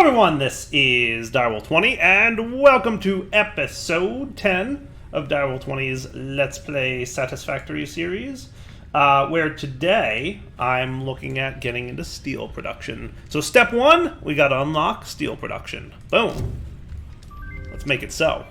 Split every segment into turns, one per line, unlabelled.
everyone, this is Direwolf20, and welcome to episode 10 of Direwolf20's Let's Play Satisfactory series, where today I'm looking at getting into steel production. So step one, we gotta unlock steel production. Boom. Let's make it so.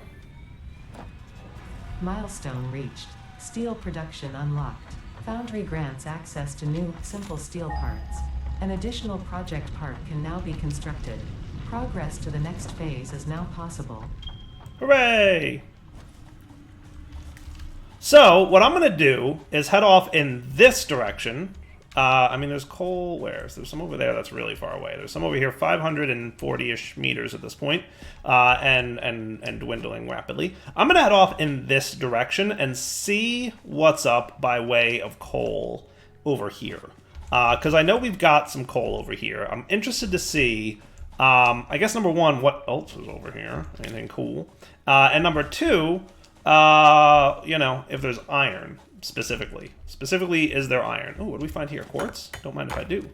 Milestone reached. Steel production unlocked. Foundry grants access to new, simple steel parts. An additional project part can now be constructed. Progress to the next phase is now possible.
Hooray! So, what I'm going to do is head off in this direction. I mean, there's coal, where's? There's some over there that's really far away. There's some over here, 540-ish meters at this point, and dwindling rapidly. I'm going to head off in this direction and see what's up by way of coal over here. Because I know we've got some coal over here. I'm interested to see, I guess, number one, what else is over here? Anything cool? And number two, you know, if there's iron, specifically. Specifically, is there iron? Oh, what do we find here? Quartz? Don't mind if I do.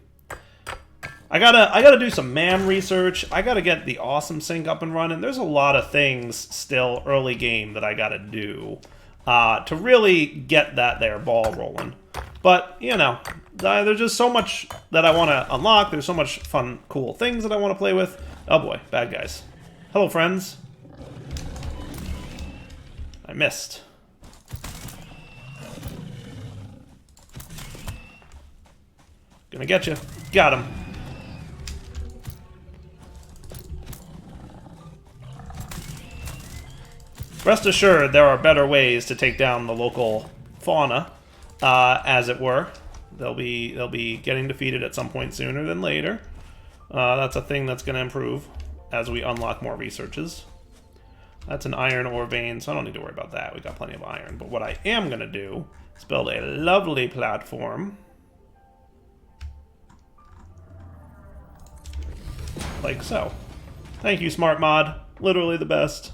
I gotta do some MAM research. I gotta get the awesome sync up and running. There's a lot of things still early game that I gotta do to really get that there ball rolling. But, you know, there's just so much that I want to unlock. There's so much fun, cool things that I want to play with. Oh boy, bad guys. Hello, friends. I missed. Gonna get you. Got him. Rest assured, there are better ways to take down the local fauna. As it were, they'll be getting defeated at some point sooner than later. That's a thing that's going to improve as we unlock more researches. That's an iron ore vein, so I don't need to worry about that. We got plenty of iron. But what I am going to do is build a lovely platform, like so. Thank you, Smart Mod. Literally the best.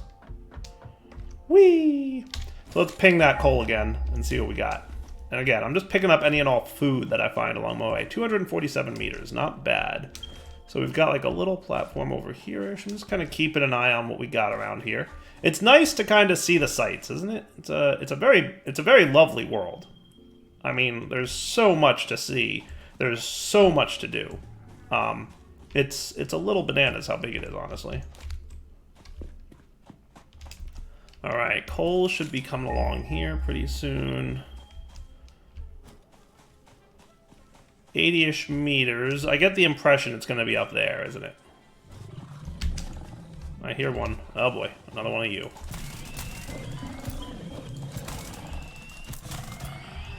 Whee! So let's ping that coal again and see what we got. And again, I'm just picking up any and all food that I find along my way. 247 meters, not bad. So we've got like a little platform over here. I'm just kind of keeping an eye on what we got around here. It's nice to kind of see the sights, isn't it? It's a very lovely world. I mean, there's so much to see. There's so much to do. It's a little bananas how big it is, honestly. All right, coal should be coming along here pretty soon. 80-ish meters. I get the impression it's going to be up there, isn't it? I hear one. Oh boy, another one of you.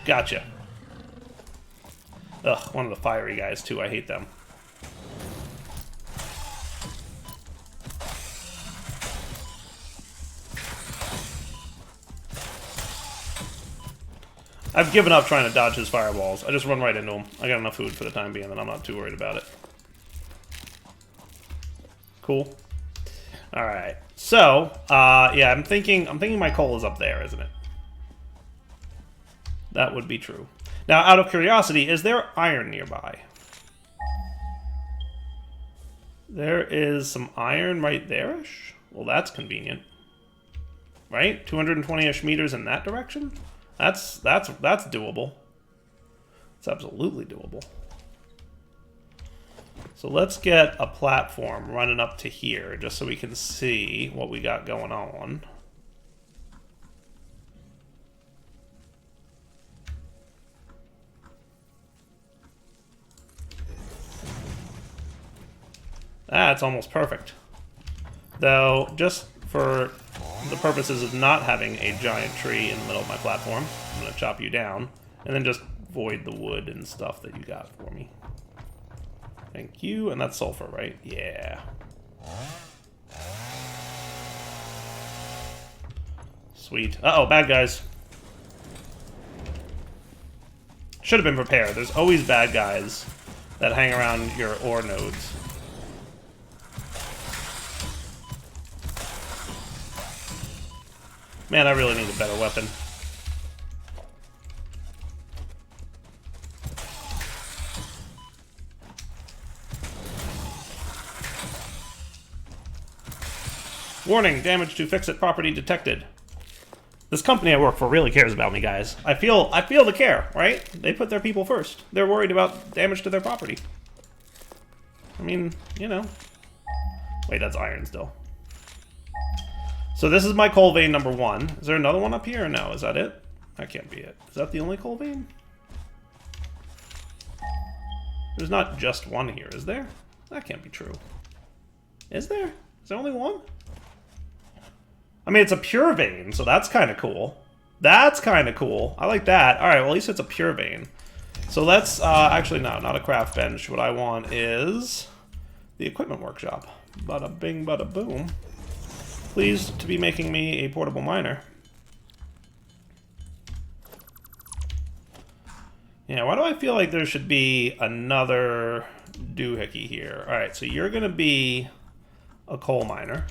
Gotcha. Ugh, one of the fiery guys too. I hate them. I've given up trying to dodge his fireballs. I just run right into him. I got enough food for the time being that I'm not too worried about it. Cool. Alright. So, yeah, I'm thinking my coal is up there, isn't it? That would be true. Now, out of curiosity, is there iron nearby? There is some iron right there-ish? Well, that's convenient. Right? 220-ish meters in that direction? That's doable. It's absolutely doable. So let's get a platform running up to here just so we can see what we got going on. That's almost perfect. Though, just for the purposes of not having a giant tree in the middle of my platform, I'm going to chop you down, and then just void the wood and stuff that you got for me. Thank you, and that's sulfur, right? Yeah. Sweet. Uh-oh, bad guys. Should have been prepared. There's always bad guys that hang around your ore nodes. Man, I really need a better weapon. Warning, damage to fix-it property detected. This company I work for really cares about me, guys. I feel the care, right? They put their people first. They're worried about damage to their property. I mean, you know. Wait, that's iron still. So this is my coal vein number 1. Is there another one up here or no? Is that it? That can't be it. Is that the only coal vein? There's not just one here, is there? That can't be true. Is there? Is there only one? I mean, it's a pure vein, so that's kind of cool. That's kind of cool. I like that. All right, well, at least it's a pure vein. So let's, actually, no, not a craft bench. What I want is the equipment workshop. Bada bing, bada boom. Pleased to be making me a portable miner. Yeah, why do I feel like there should be another doohickey here? All right, so you're going to be a coal miner.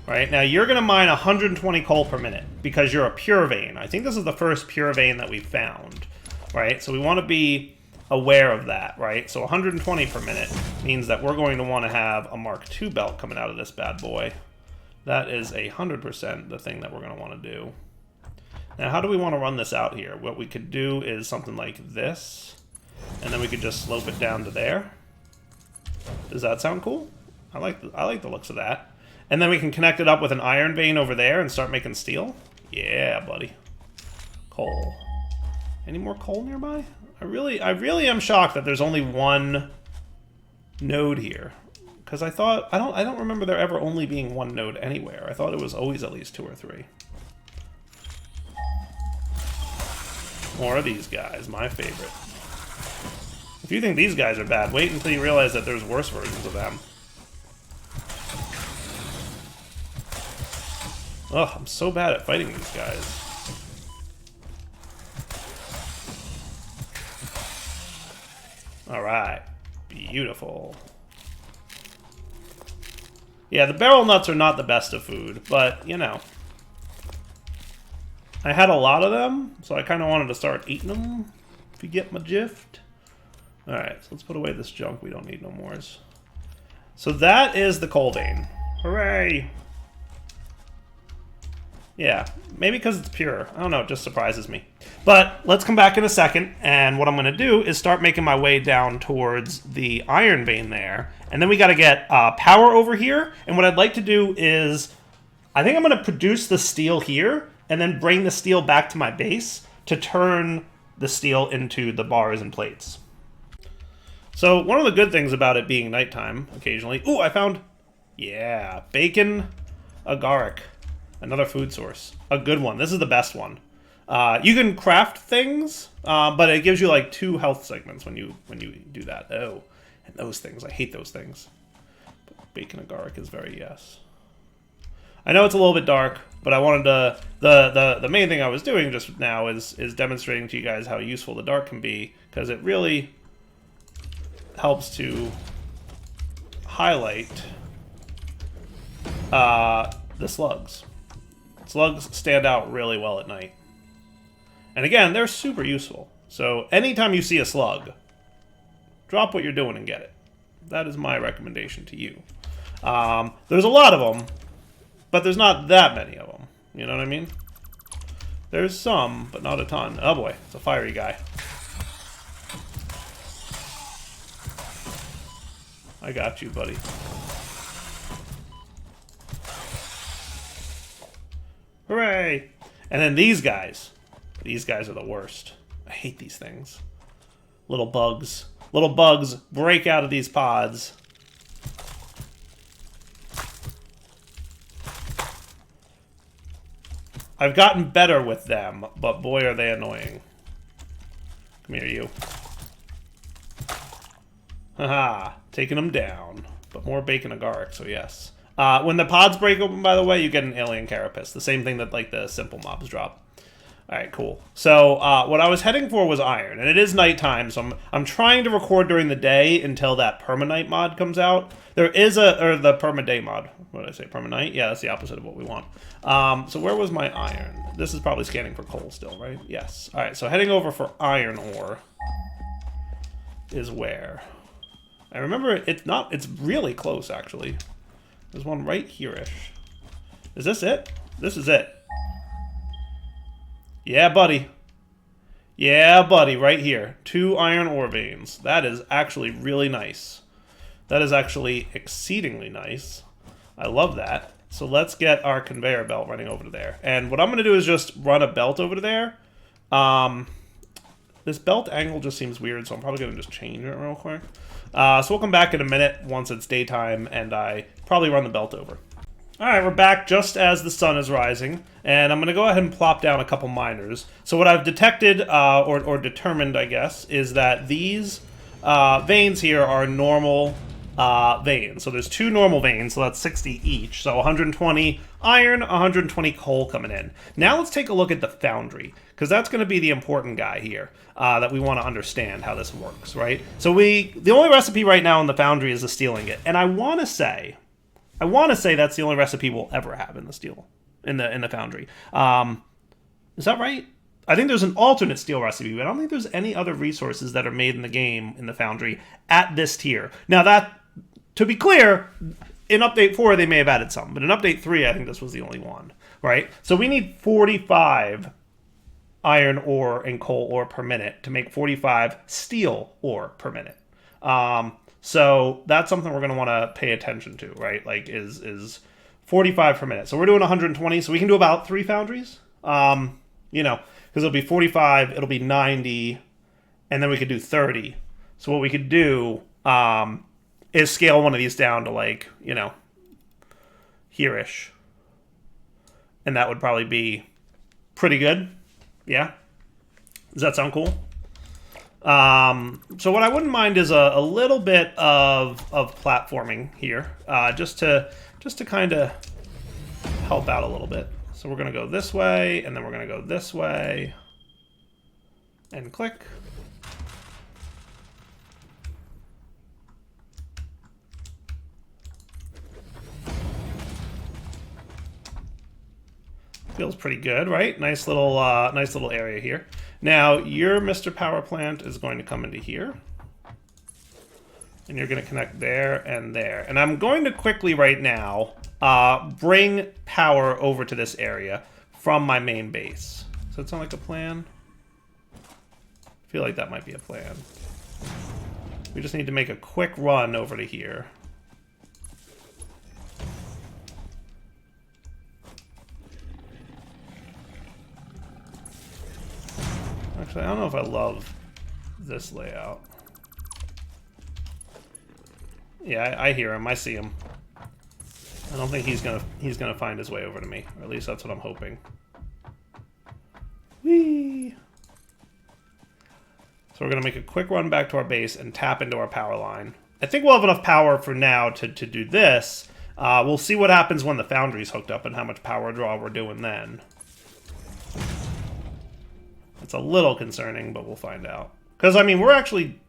All right, now you're going to mine 120 coal per minute because you're a pure vein. I think this is the first pure vein that we found, right? So we want to be aware of that, right? So 120 per minute means that we're going to want to have a Mark II belt coming out of this bad boy. That is 100% the thing that we're going to want to do. Now, how do we want to run this out here? What we could do is something like this, and then we could just slope it down to there. Does that sound cool? I like the looks of that. And then we can connect it up with an iron vein over there and start making steel. Yeah, buddy. Coal. Any more coal nearby? I really am shocked that there's only one node here. Because I don't remember there ever only being one node anywhere. I thought it was always at least 2 or 3. More of these guys, my favorite. If you think these guys are bad, wait until you realize that there's worse versions of them. Ugh, I'm so bad at fighting these guys. Alright. Beautiful. Yeah, the barrel nuts are not the best of food, but, you know. I had a lot of them, so I kind of wanted to start eating them, if you get my drift. Alright, so let's put away this junk we don't need no more. So that is the coal vein. Hooray! Yeah, maybe because it's pure. I don't know, it just surprises me. But let's come back in a second, and what I'm going to do is start making my way down towards the iron vein there. And then we got to get power over here, and what I'd like to do is, I think I'm going to produce the steel here, and then bring the steel back to my base to turn the steel into the bars and plates. So one of the good things about it being nighttime, occasionally... Ooh, I found... Yeah, bacon agaric. Another food source. A good one. This is the best one. You can craft things, but it gives you like 2 health segments when you do that. Oh, and those things. I hate those things. But bacon agaric is very yes. I know it's a little bit dark, but I wanted to... The main thing I was doing just now is demonstrating to you guys how useful the dark can be, because it really helps to highlight the slugs. Slugs stand out really well at night. And again, they're super useful. So anytime you see a slug, drop what you're doing and get it. That is my recommendation to you. There's a lot of them, but there's not that many of them. You know what I mean? There's some, but not a ton. Oh boy, it's a fiery guy. I got you, buddy. Hooray! And then these guys. These guys are the worst. I hate these things. Little bugs. Little bugs break out of these pods. I've gotten better with them, but boy are they annoying. Come here, you. Haha, taking them down. But more bacon agaric, so yes. When the pods break open, by the way, you get an alien carapace. The same thing that, like, the simple mobs drop. Alright, cool. So, what I was heading for was iron, and it is nighttime, so I'm trying to record during the day until that permanite mod comes out. There is the permaday mod. What did I say, permanite? Yeah, that's the opposite of what we want. So where was my iron? This is probably scanning for coal still, right? Yes. Alright, so heading over for iron ore is where? I remember it's really close, actually. There's one right here-ish. Is this it? This is it. Yeah, buddy. Yeah, buddy, right here. 2 iron ore veins. That is actually really nice. That is actually exceedingly nice. I love that. So let's get our conveyor belt running over to there. And what I'm going to do is just run a belt over to there. This belt angle just seems weird, so I'm probably going to just change it real quick. So we'll come back in a minute once it's daytime, and I probably run the belt over. Alright, we're back just as the sun is rising, and I'm going to go ahead and plop down a couple miners. So what I've detected, or determined, I guess, is that these veins here are normal veins. So there's 2 normal veins, so that's 60 each. So 120 iron, 120 coal coming in. Now let's take a look at the foundry, because that's going to be the important guy here, that we want to understand how this works, right? So the only recipe right now in the foundry is the steel ingot, and I want to say that's the only recipe we'll ever have in the steel, in the foundry. Is that right? I think there's an alternate steel recipe, but I don't think there's any other resources that are made in the game in the foundry at this tier. Now that, to be clear, in Update 4 they may have added some, but in Update 3 I think this was the only one, right? So we need 45 iron ore and coal ore per minute to make 45 steel ore per minute. So that's something we're going to want to pay attention to, right? Like is 45 per minute. So we're doing 120, so we can do about 3 foundries. You know, because it'll be 45, it'll be 90, and then we could do 30. So what we could do is scale one of these down to, like, you know, here-ish. And that would probably be pretty good. Yeah? Does that sound cool? So what I wouldn't mind is a little bit of platforming here, just to kind of help out a little bit. So we're going to go this way, and then we're going to go this way, and click. Feels pretty good, right? Nice little area here. Now, your Mr. Power Plant is going to come into here. And you're going to connect there and there. And I'm going to quickly right now bring power over to this area from my main base. Does that sound like a plan? I feel like that might be a plan. We just need to make a quick run over to here. Actually, I don't know if I love this layout. Yeah, I hear him. I see him. I don't think he's gonna find his way over to me. Or at least that's what I'm hoping. Whee! So we're gonna make a quick run back to our base and tap into our power line. I think we'll have enough power for now to do this. We'll see what happens when the foundry's hooked up and how much power draw we're doing then. It's a little concerning, but we'll find out. Because, I mean, we're actually,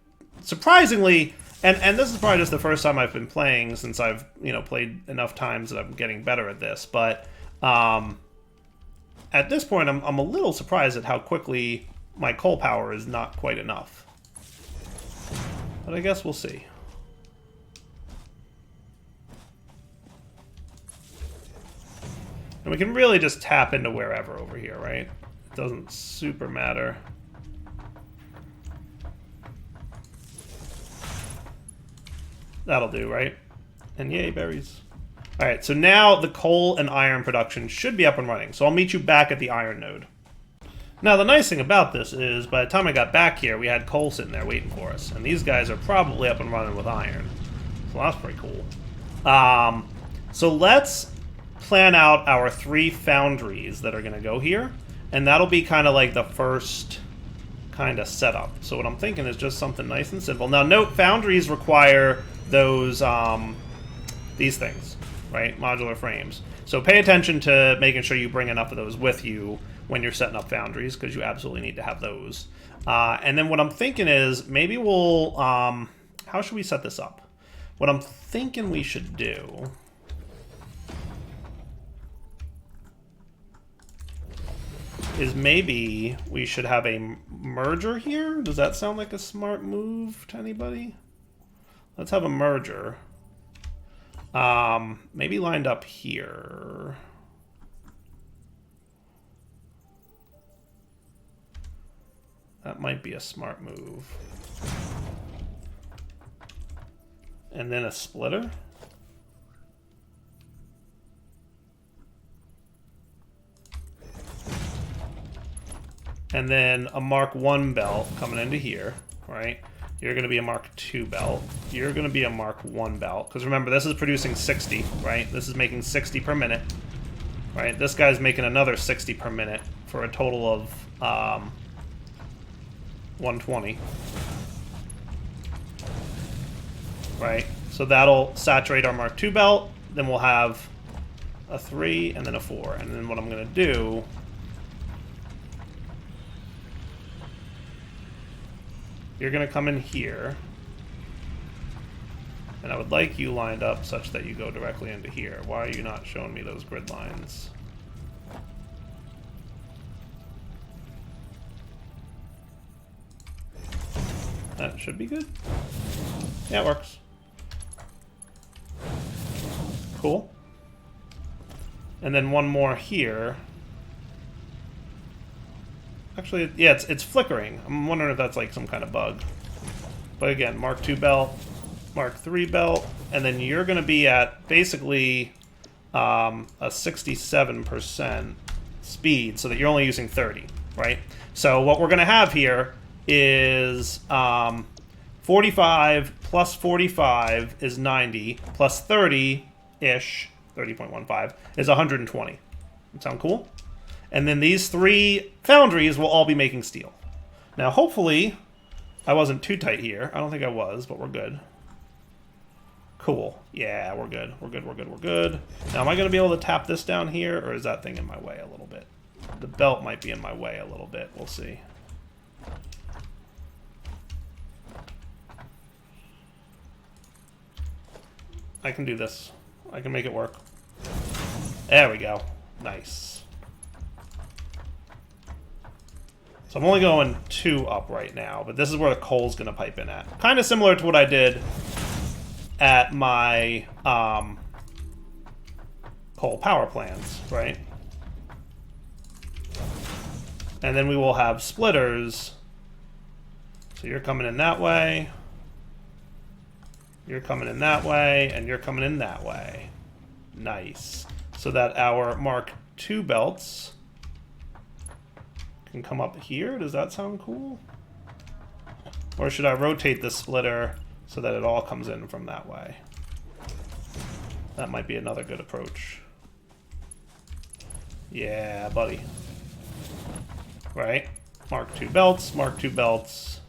surprisingly, and this is probably just the first time I've been playing since I've, you know, played enough times that I'm getting better at this, but at this point I'm a little surprised at how quickly my coal power is not quite enough. But I guess we'll see. And we can really just tap into wherever over here, right? It doesn't super matter. That'll do, right? And yay, berries. Alright, so now the coal and iron production should be up and running. So I'll meet you back at the iron node. Now, the nice thing about this is, by the time I got back here, we had coal sitting there waiting for us. And these guys are probably up and running with iron. So that's pretty cool. So let's plan out our 3 foundries that are going to go here. And that'll be kind of like the first kind of setup. So what I'm thinking is just something nice and simple. Now, note, foundries require those, these things, right? Modular frames. So pay attention to making sure you bring enough of those with you when you're setting up foundries, because you absolutely need to have those. And then what I'm thinking is, maybe we'll, how should we set this up? What I'm thinking we should do is maybe we should have a merger here. Does that sound like a smart move to anybody? Let's have a merger. Maybe lined up here. That might be a smart move. And then a splitter. And then a Mark 1 belt coming into here, right? You're going to be a Mark 2 belt. You're going to be a Mark 1 belt. Because remember, this is producing 60, right? This is making 60 per minute, right? This guy's making another 60 per minute for a total of 120. Right? So that'll saturate our Mark 2 belt. Then we'll have a 3 and then a 4. And then what I'm going to do... You're going to come in here, and I would like you lined up such that you go directly into here. Why are you not showing me those grid lines? That should be good. Yeah, it works. Cool. And then one more here. Actually, yeah, it's flickering. I'm wondering if that's like some kind of bug. But again, Mark 2 belt, Mark 3 belt, and then you're going to be at basically a 67% speed, so that you're only using 30, right? So what we're going to have here is 45 plus 45 is 90, plus 30-ish, 30.15, is 120. That sound cool? And then these 3 foundries will all be making steel. Now, hopefully, I wasn't too tight here. I don't think I was, but we're good. Cool. Yeah, we're good. We're good, we're good, we're good. Now, am I going to be able to tap this down here, or is that thing in my way a little bit? The belt might be in my way a little bit. We'll see. I can do this. I can make it work. There we go. Nice. So I'm only going 2 up right now, but this is where the coal's going to pipe in at. Kind of similar to what I did at my coal power plants, right? And then we will have splitters. So you're coming in that way. You're coming in that way, and you're coming in that way. Nice. So that our Mark II belts can come up here. Does that sound cool? Or should I rotate the splitter so that it all comes in from that way? That might be another good approach. Yeah, buddy. Right? Mark II belts, Mark II belts,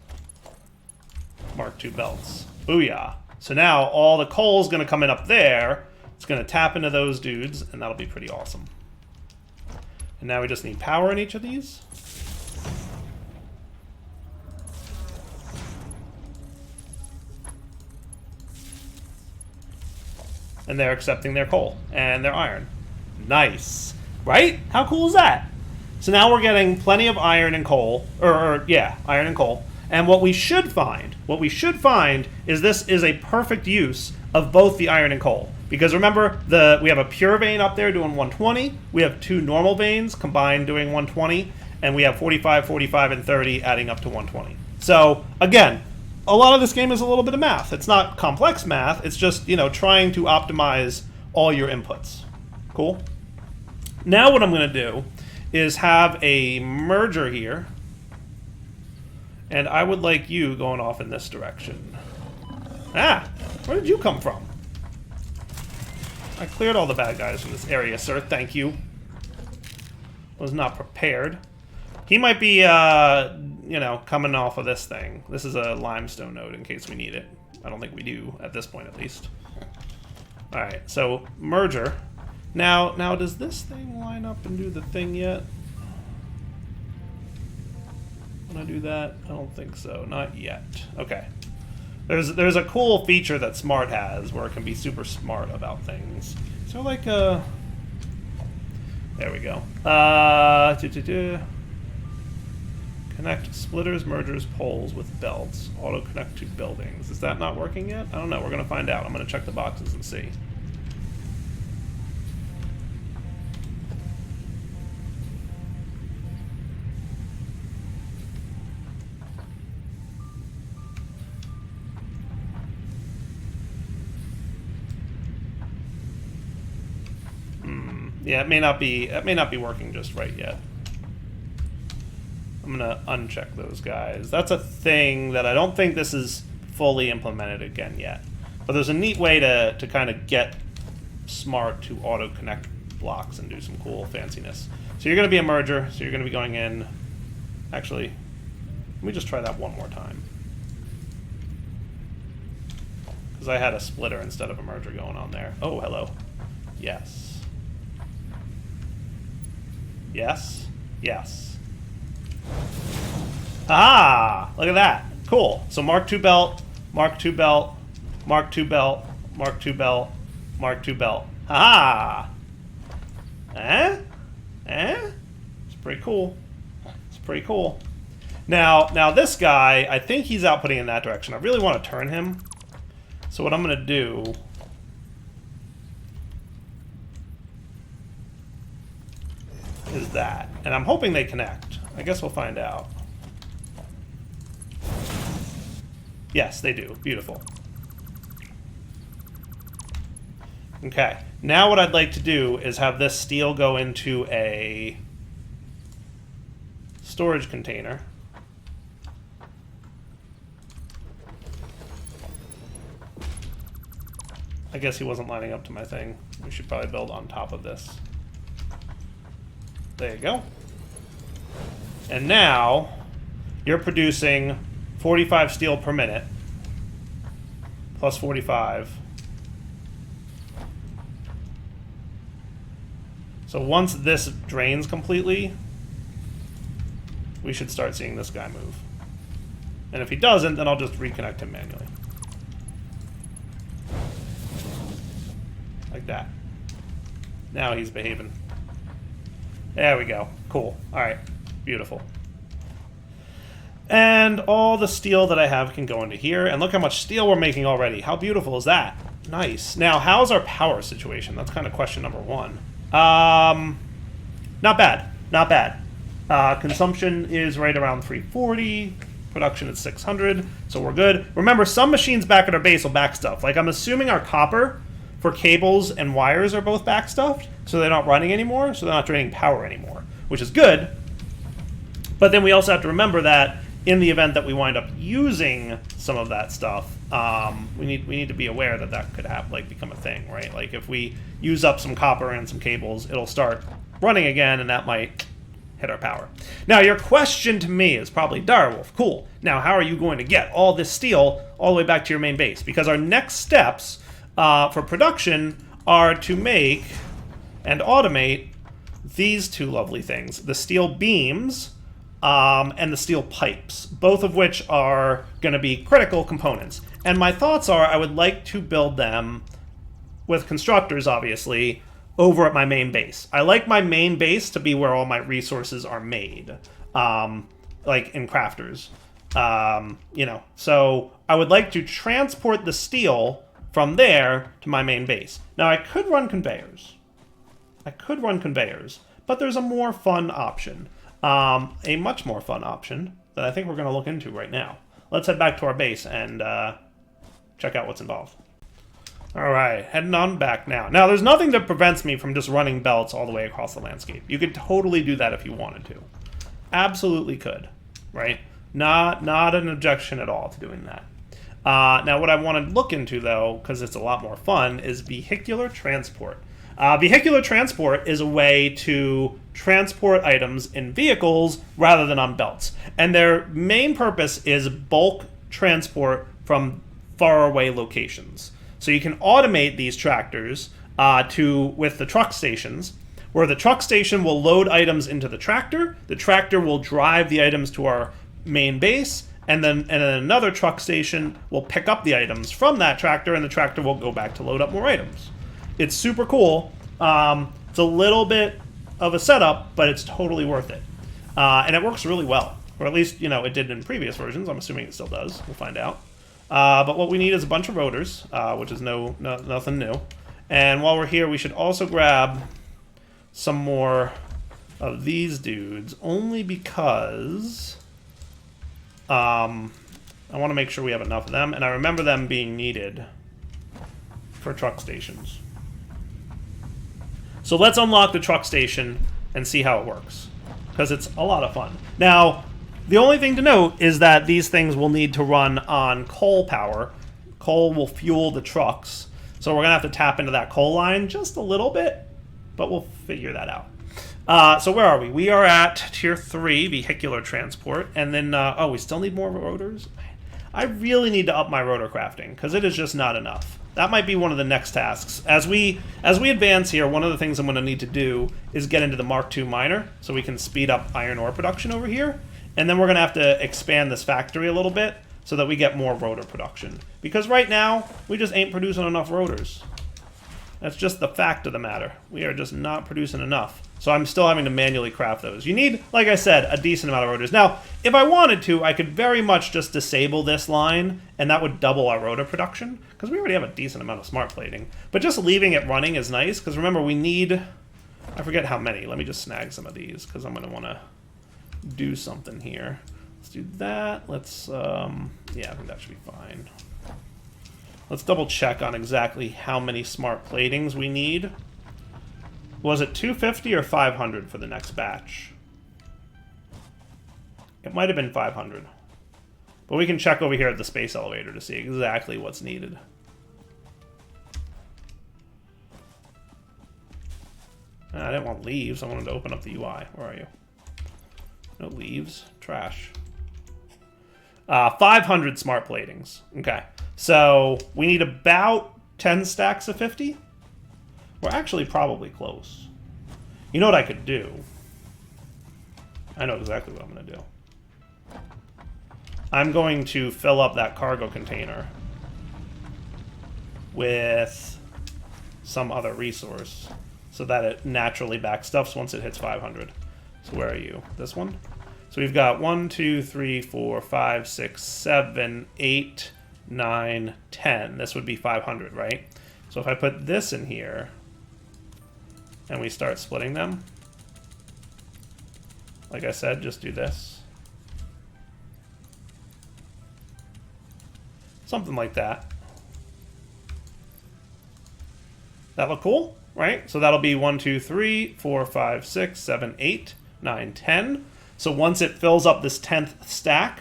Mark II belts. Booyah. So now all the coal's going to come in up there. It's going to tap into those dudes, and that'll be pretty awesome. And now we just need power in each of these. And they're accepting their coal and their iron. Nice. Right? How cool is that? So now we're getting plenty of iron and coal. Yeah, iron and coal. And what we should find is this is a perfect use of both the iron and coal. Because remember, we have a pure vein up there doing 120. We have 2 normal veins combined doing 120. And we have 45, 45, and 30 adding up to 120. So, again, a lot of this game is a little bit of math. It's not complex math. It's just, trying to optimize all your inputs. Cool? Now what I'm going to do is have a merger here. And I would like you going off in this direction. Ah! Where did you come from? I cleared all the bad guys from this area, sir. Thank you. Was not prepared. He might be, coming off of this thing. This is a limestone node in case we need it. I don't think we do, at this point at least. Alright, so merger. Now, does this thing line up and do the thing yet? When I do that? I don't think so. Not yet. Okay. There's a cool feature that Smart has where it can be super smart about things. So like there we go. Connect splitters, mergers, poles with belts. Auto connect to buildings. Is that not working yet? I don't know. We're gonna find out. I'm gonna check the boxes and see. Yeah, it may not be working just right yet. I'm gonna uncheck those guys. That's a thing that I don't think this is fully implemented again yet. But there's a neat way to kind of get smart to auto connect blocks and do some cool fanciness. So you're gonna be a merger, so you're gonna be going in. Actually, let me just try that one more time. Because I had a splitter instead of a merger going on there. Oh, hello. Yes. Yes. Yes. Ah! Look at that. Cool. So Mark II belt, Mark II belt, Mark II belt, Mark II belt, Mark II belt. Ah! Eh? Eh? It's pretty cool. It's pretty cool. Now this guy, I think he's outputting in that direction. I really want to turn him. So what I'm going to do is that. And I'm hoping they connect. I guess we'll find out. Yes, they do. Beautiful. Okay. Now what I'd like to do is have this steel go into a storage container. I guess he wasn't lining up to my thing. We should probably build on top of this. There you go. And now you're producing 45 steel per minute. Plus 45. So once this drains completely, we should start seeing this guy move. And if he doesn't, then I'll just reconnect him manually. Like that. Now he's behaving. There we go. Cool. Alright. Beautiful. And all the steel that I have can go into here. And look how much steel we're making already. How beautiful is that? Nice. Now, how's our power situation? That's kind of question number one. Not bad. Not bad. Consumption is right around 340. Production is 600. So we're good. Remember, some machines back at our base will back stuff. Like, I'm assuming our copper for cables and wires are both backstuffed, so they're not running anymore, so they're not draining power anymore, which is good. But then we also have to remember that in the event that we wind up using some of that stuff, we need to be aware that that could have become a thing, right? Like if we use up some copper and some cables, it'll start running again, and that might hit our power. Now, your question to me is probably, Direwolf, cool. Now, how are you going to get all this steel all the way back to your main base? Because our next steps for production are to make and automate these two lovely things, the steel beams and the steel pipes, both of which are going to be critical components. And my thoughts are I would like to build them with constructors, obviously, over at my main base. I like my main base to be where all my resources are made, like in crafters. So I would like to transport the steel from there to my main base. Now, I could run conveyors. But there's a more fun option. A much more fun option that I think we're going to look into right now. Let's head back to our base and check out what's involved. All right, heading on back now. Now, there's nothing that prevents me from just running belts all the way across the landscape. You could totally do that if you wanted to. Absolutely could, right? Not an objection at all to doing that. Now, what I want to look into, though, because it's a lot more fun, is vehicular transport. Vehicular transport is a way to transport items in vehicles rather than on belts. And their main purpose is bulk transport from faraway locations. So you can automate these tractors with the truck stations, where the truck station will load items into the tractor will drive the items to our main base, and then another truck station will pick up the items from that tractor, and the tractor will go back to load up more items. It's super cool. It's a little bit of a setup, but it's totally worth it. And it works really well. Or at least, it did in previous versions. I'm assuming it still does. We'll find out. But what we need is a bunch of rotors, which is nothing new. And while we're here, we should also grab some more of these dudes, only because I want to make sure we have enough of them. And I remember them being needed for truck stations. So let's unlock the truck station and see how it works, because it's a lot of fun. Now, the only thing to note is that these things will need to run on coal power. Coal will fuel the trucks. So we're going to have to tap into that coal line just a little bit, but we'll figure that out. So where are we? We are at Tier 3, vehicular transport. And then, we still need more rotors? I really need to up my rotor crafting, because it is just not enough. That might be one of the next tasks. As we advance here, one of the things I'm going to need to do is get into the Mark II miner, so we can speed up iron ore production over here. And then we're going to have to expand this factory a little bit so that we get more rotor production. Because right now, we just ain't producing enough rotors. That's just the fact of the matter. We are just not producing enough. So I'm still having to manually craft those. You need, like I said, a decent amount of rotors. Now, if I wanted to, I could very much just disable this line, and that would double our rotor production, because we already have a decent amount of smart plating. But just leaving it running is nice, because remember, we need... I forget how many. Let me just snag some of these, because I'm going to want to do something here. Let's do that. Let's, yeah, I think that should be fine. Let's double check on exactly how many smart platings we need. Was it 250 or 500 for the next batch? It might have been 500. But we can check over here at the space elevator to see exactly what's needed. I didn't want leaves. I wanted to open up the UI. Where are you? No leaves. Trash. 500 smart platings. Okay. So we need about 10 stacks of 50. We're actually probably close. You know what I could do? I know exactly what I'm going to do. I'm going to fill up that cargo container with some other resource so that it naturally backstuffs once it hits 500. So where are you? This one? So we've got 1, 2, 3, 4, 5, 6, 7, 8, 9, 10. This would be 500, right? So if I put this in here and we start splitting them, like I said, just do this. Something like that. That look cool, right? So that'll be 1, 2, 3, 4, 5, 6, 7, 8, 9, 10. So once it fills up this 10th stack,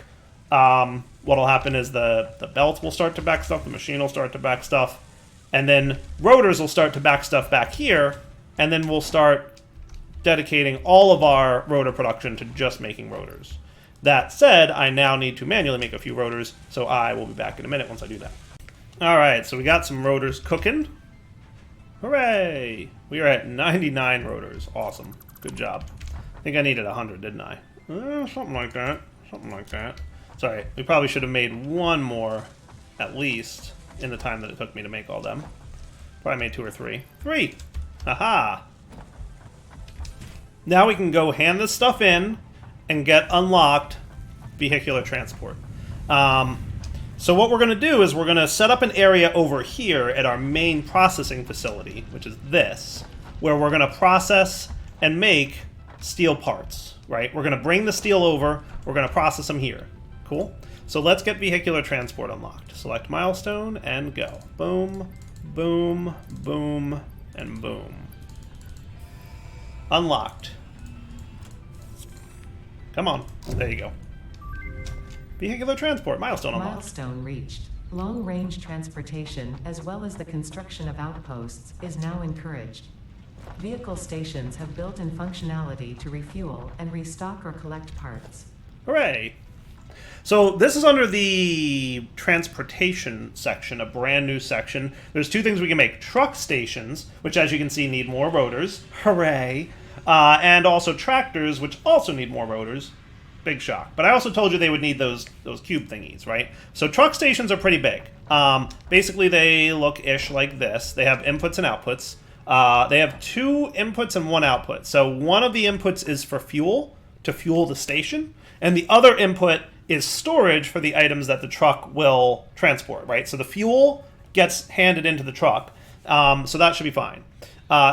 what'll happen is the belt will start to back stuff, the machine will start to back stuff, and then rotors will start to back stuff back here, and then we'll start dedicating all of our rotor production to just making rotors. That said, I now need to manually make a few rotors, so I will be back in a minute once I do that. Alright, so we got some rotors cooking. Hooray! We are at 99 rotors. Awesome. Good job. I think I needed 100, didn't I? Something like that. Something like that. Sorry, we probably should have made one more, at least, in the time that it took me to make all them. Probably made 2 or 3. 3! Haha! Now we can go hand this stuff in and get unlocked vehicular transport. So what we're going to do is we're going to set up an area over here at our main processing facility, which is this, where we're going to process and make steel parts, right? We're going to bring the steel over, we're going to process them here. Cool? So let's get vehicular transport unlocked. Select milestone and go. Boom, boom, boom, and boom. Unlocked. Come on. There you go. Vehicular transport. Milestone unlocked.
Milestone reached. Long-range transportation, as well as the construction of outposts, is now encouraged. Vehicle stations have built-in functionality to refuel and restock or collect parts.
Hooray! So this is under the transportation section, a brand new section. There's 2 things we can make. Truck stations, which as you can see need more rotors. Hooray! And also tractors, which also need more rotors. Big shock. But I also told you they would need those cube thingies, right? So truck stations are pretty big. Basically, they look ish like this. They have inputs and outputs. They have 2 inputs and 1 output. So one of the inputs is for fuel, to fuel the station, and the other input is storage for the items that the truck will transport, right? So the fuel gets handed into the truck, so that should be fine.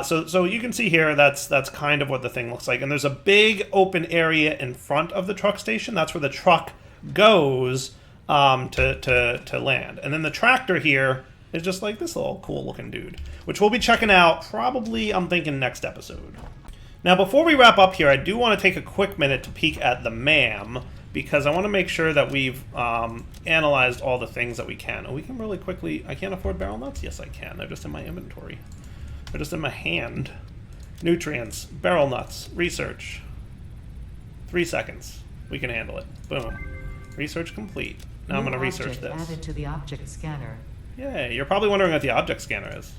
So you can see here that's kind of what the thing looks like, and there's a big open area in front of the truck station. That's where the truck goes to land, and then the tractor here is just like this little cool looking dude, which we'll be checking out probably, I'm thinking, next episode. Now, before we wrap up here, I do want to take a quick minute to peek at the MAM, because I want to make sure that we've analyzed all the things that we can. Oh, we can really quickly... I can't afford barrel nuts? Yes, I can. They're just in my inventory. They're just in my hand. Nutrients, barrel nuts, research. 3 seconds. We can handle it. Boom. Research complete. Now I'm going to research this.
Added to the object scanner.
Yeah, you're probably wondering what the object scanner is.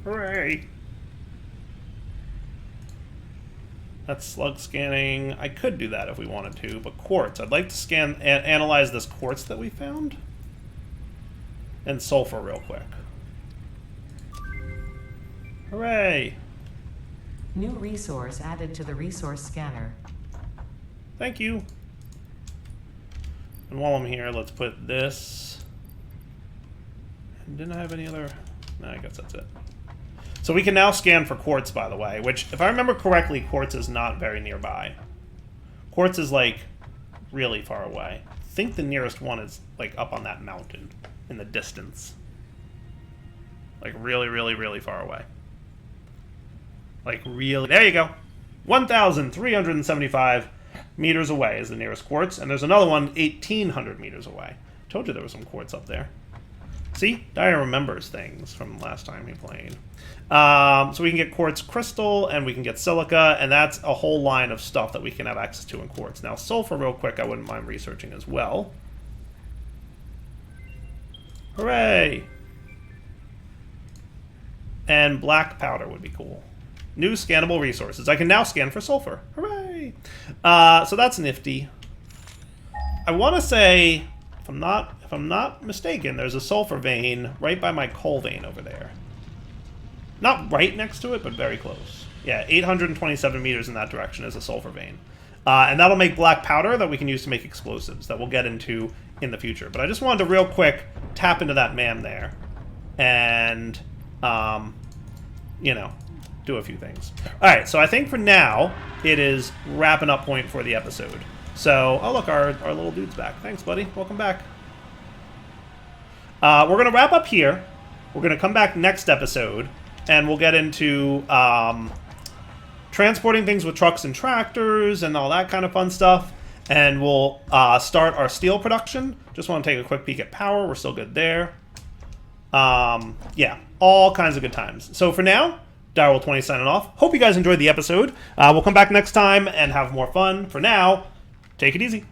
Hooray! That's slug scanning. I could do that if we wanted to, but quartz. I'd like to scan and analyze this quartz that we found. And sulfur real quick. Hooray!
New resource added to the resource scanner.
Thank you. And while I'm here, let's put this. Didn't I have any other? No, I guess that's it. So we can now scan for quartz, by the way, which, if I remember correctly, quartz is not very nearby. Quartz is, like, really far away. I think the nearest one is, like, up on that mountain in the distance. Like, really, really, really far away. Like, really... There you go. 1,375 meters away is the nearest quartz, and there's another one 1,800 meters away. Told you there was some quartz up there. See? Dyer remembers things from last time he played. So we can get quartz crystal, and we can get silica, and that's a whole line of stuff that we can have access to in quartz. Now, sulfur, real quick, I wouldn't mind researching as well. Hooray! And black powder would be cool. New scannable resources. I can now scan for sulfur. Hooray! So that's nifty. I want to say, if I'm not mistaken, there's a sulfur vein right by my coal vein over there. Not right next to it, but very close. Yeah, 827 meters in that direction is a sulfur vein. And that'll make black powder that we can use to make explosives that we'll get into in the future. But I just wanted to real quick tap into that MAM there and, you know, do a few things. All right, so I think for now, it is wrapping up point for the episode. So, oh look, our little dude's back. Thanks, buddy. Welcome back. We're going to wrap up here. We're going to come back next episode, and we'll get into transporting things with trucks and tractors and all that kind of fun stuff. And we'll start our steel production. Just want to take a quick peek at power. We're still good there. Yeah, all kinds of good times. So for now, Direwolf20 signing off. Hope you guys enjoyed the episode. We'll come back next time and have more fun. For now, take it easy.